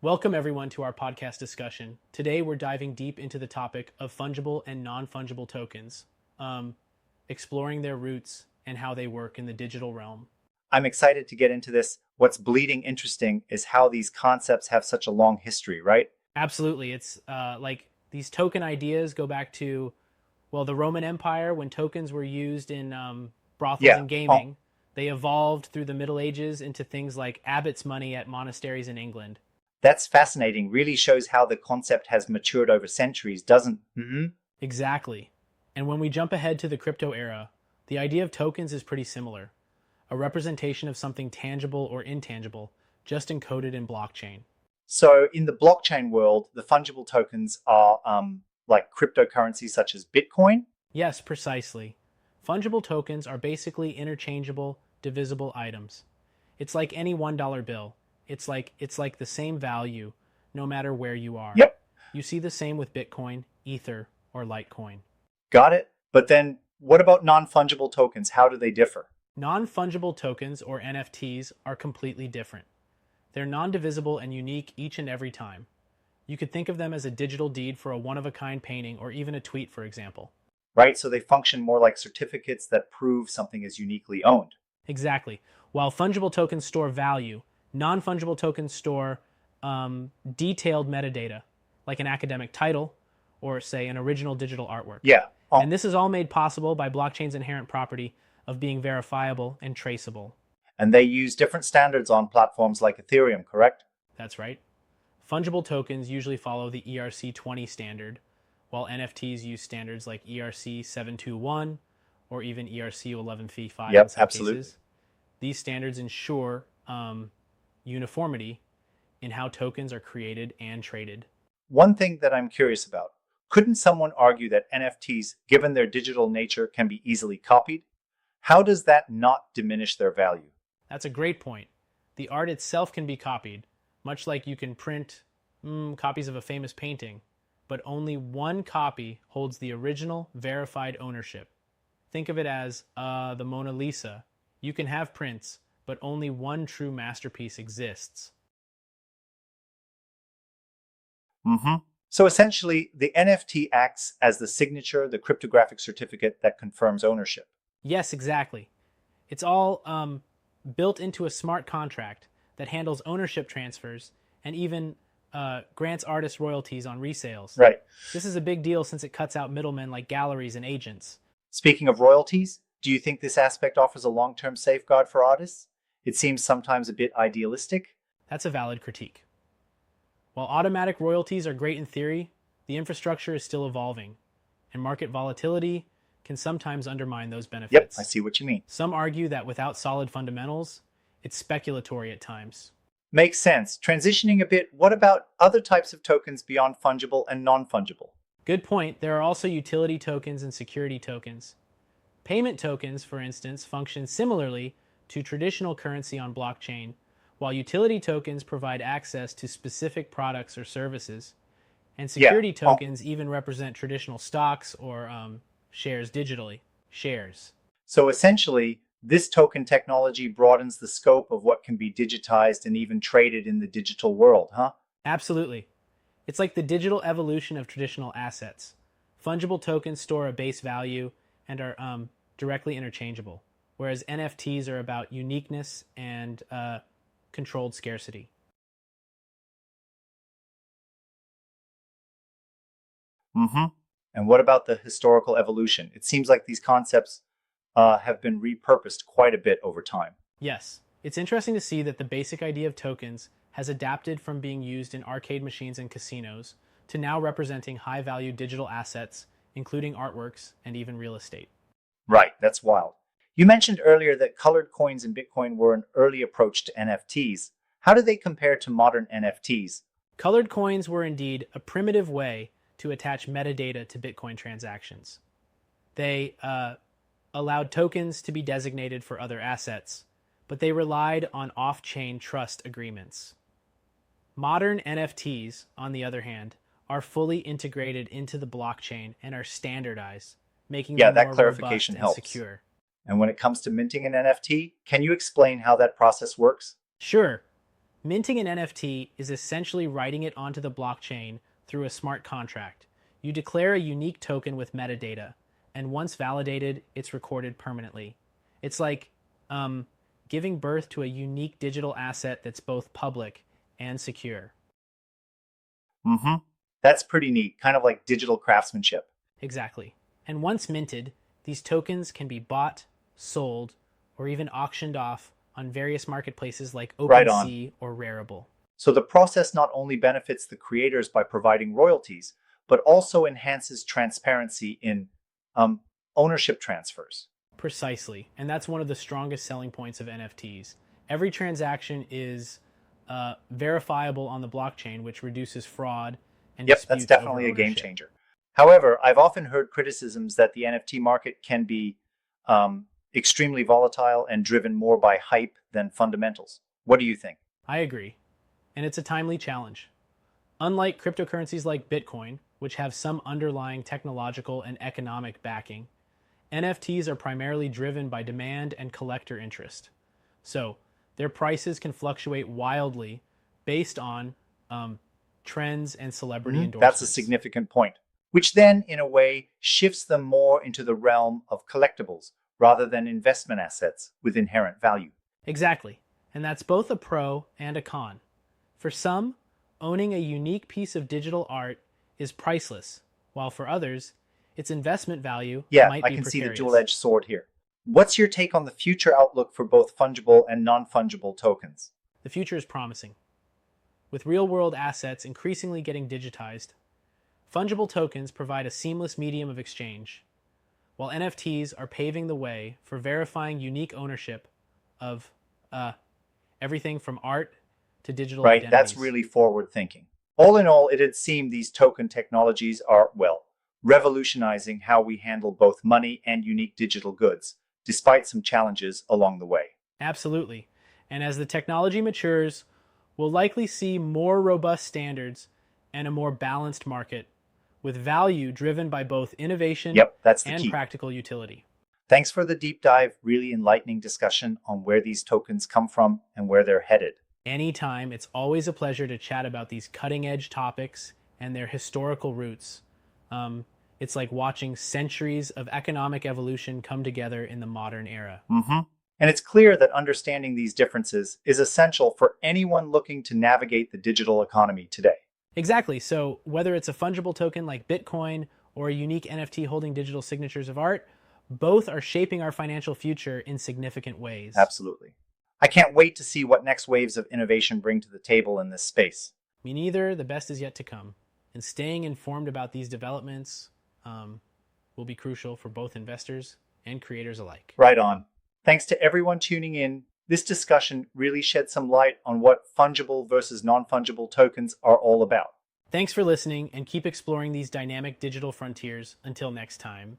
Welcome everyone to our podcast discussion. Today we're diving deep into the topic of fungible and non-fungible tokens, exploring their roots and how they work in the digital realm. I'm excited to get into this. What's bleeding interesting is how these concepts have such a long history, right? Absolutely. It's like these token ideas go back to, well, the Roman Empire when tokens were used in brothels Yeah. and gaming. They evolved through the Middle Ages into things like abbot's money at monasteries in England. That's fascinating. Really shows how the concept has matured over centuries, doesn't? Exactly. And when we jump ahead to the crypto era, the idea of tokens is pretty similar. A representation of something tangible or intangible, just encoded in blockchain. So in the blockchain world, the fungible tokens are like cryptocurrencies such as Bitcoin. Yes, precisely. Fungible tokens are basically interchangeable, divisible items. It's like any $1 bill. It's like the same value no matter where you are. Yep. You see the same with Bitcoin, Ether, or Litecoin. Got it. But then what about non-fungible tokens? How do they differ? Non-fungible tokens, or NFTs, are completely different. They're non-divisible and unique each and every time. You could think of them as a digital deed for a one-of-a-kind painting or even a tweet, for example. Right? So they function more like certificates that prove something is uniquely owned. Exactly. While fungible tokens store value, non-fungible tokens store detailed metadata, like an academic title or, say, an original digital artwork. Yeah. And this is all made possible by blockchain's inherent property of being verifiable and traceable. And they use different standards on platforms like Ethereum, correct? That's right. Fungible tokens usually follow the ERC-20 standard, while NFTs use standards like ERC-721 or even ERC-11v5 Yep, in some absolutely. cases. These standards ensure uniformity in how tokens are created and traded. One thing that I'm curious about, couldn't someone argue that NFTs, given their digital nature, can be easily copied? How does that not diminish their value? That's a great point. The art itself can be copied, much like you can print copies of a famous painting, but only one copy holds the original verified ownership. Think of it as the Mona Lisa. You can have prints, but only one true masterpiece exists. So essentially, the NFT acts as the signature, the cryptographic certificate that confirms ownership. Yes, exactly. It's all built into a smart contract that handles ownership transfers and even grants artists royalties on resales. Right. This is a big deal since it cuts out middlemen like galleries and agents. Speaking of royalties, do you think this aspect offers a long-term safeguard for artists? It seems sometimes a bit idealistic. That's a valid critique. While automatic royalties are great in theory, the infrastructure is still evolving, and market volatility can sometimes undermine those benefits. Yep, I see what you mean. Some argue that without solid fundamentals, it's speculatory at times. Makes sense. Transitioning a bit, what about other types of tokens beyond fungible and non-fungible? Good point. There are also utility tokens and security tokens. Payment tokens, for instance, function similarly to traditional currency on blockchain, while utility tokens provide access to specific products or services. And security tokens even represent traditional stocks or shares digitally. Shares. So essentially, this token technology broadens the scope of what can be digitized and even traded in the digital world, huh? Absolutely. It's like the digital evolution of traditional assets. Fungible tokens store a base value and are directly interchangeable, whereas NFTs are about uniqueness and controlled scarcity. And what about the historical evolution? It seems like these concepts have been repurposed quite a bit over time. Yes, it's interesting to see that the basic idea of tokens has adapted from being used in arcade machines and casinos to now representing high-value digital assets, including artworks and even real estate. Right, that's wild. You mentioned earlier that colored coins in Bitcoin were an early approach to NFTs. How do they compare to modern NFTs? Colored coins were indeed a primitive way to attach metadata to Bitcoin transactions. They allowed tokens to be designated for other assets, but they relied on off-chain trust agreements. Modern NFTs, on the other hand, are fully integrated into the blockchain and are standardized, making them that more clarification robust and helps. secure. And when it comes to minting an NFT, can you explain how that process works? Sure. Minting an NFT is essentially writing it onto the blockchain through a smart contract. You declare a unique token with metadata, and once validated, it's recorded permanently. It's like giving birth to a unique digital asset that's both public and secure. Mm-hmm. That's pretty neat, kind of like digital craftsmanship. Exactly. And once minted, these tokens can be bought, sold, or even auctioned off on various marketplaces like Right on. OpenSea or Rarible. So the process not only benefits the creators by providing royalties, but also enhances transparency in ownership transfers. Precisely. And that's one of the strongest selling points of NFTs. Every transaction is verifiable on the blockchain, which reduces fraud and Yep, disputes that's definitely over a game ownership. changer. However, I've often heard criticisms that the NFT market can be extremely volatile and driven more by hype than fundamentals. What do you think? I agree. And it's a timely challenge. Unlike cryptocurrencies like Bitcoin, which have some underlying technological and economic backing, NFTs are primarily driven by demand and collector interest. So their prices can fluctuate wildly based on trends and celebrity endorsements. That's a significant point, which then, in a way, shifts them more into the realm of collectibles rather than investment assets with inherent value. Exactly. And that's both a pro and a con. For some, owning a unique piece of digital art is priceless, while for others, its investment value might be I can see the precarious. dual-edged sword here. What's your take on the future outlook for both fungible and non-fungible tokens? The future is promising. With real-world assets increasingly getting digitized, fungible tokens provide a seamless medium of exchange, while NFTs are paving the way for verifying unique ownership of everything from art to digital Right, identities. that's really forward-thinking. All in all, it'd seem these token technologies are, well, revolutionizing how we handle both money and unique digital goods, despite some challenges along the way. Absolutely. And as the technology matures, we'll likely see more robust standards and a more balanced market with value driven by both innovation That's the and key. practical utility. Thanks for the deep dive, really enlightening discussion on where these tokens come from and where they're headed. Anytime, it's always a pleasure to chat about these cutting edge topics and their historical roots. It's like watching centuries of economic evolution come together in the modern era. And it's clear that understanding these differences is essential for anyone looking to navigate the digital economy today. Exactly. So whether it's a fungible token like Bitcoin or a unique NFT holding digital signatures of art, both are shaping our financial future in significant ways. Absolutely. I can't wait to see what next waves of innovation bring to the table in this space. Me neither. The best is yet to come. And staying informed about these developments will be crucial for both investors and creators alike. Right on. Thanks to everyone tuning in. This discussion really shed some light on what fungible versus non-fungible tokens are all about. Thanks for listening and keep exploring these dynamic digital frontiers. Until next time.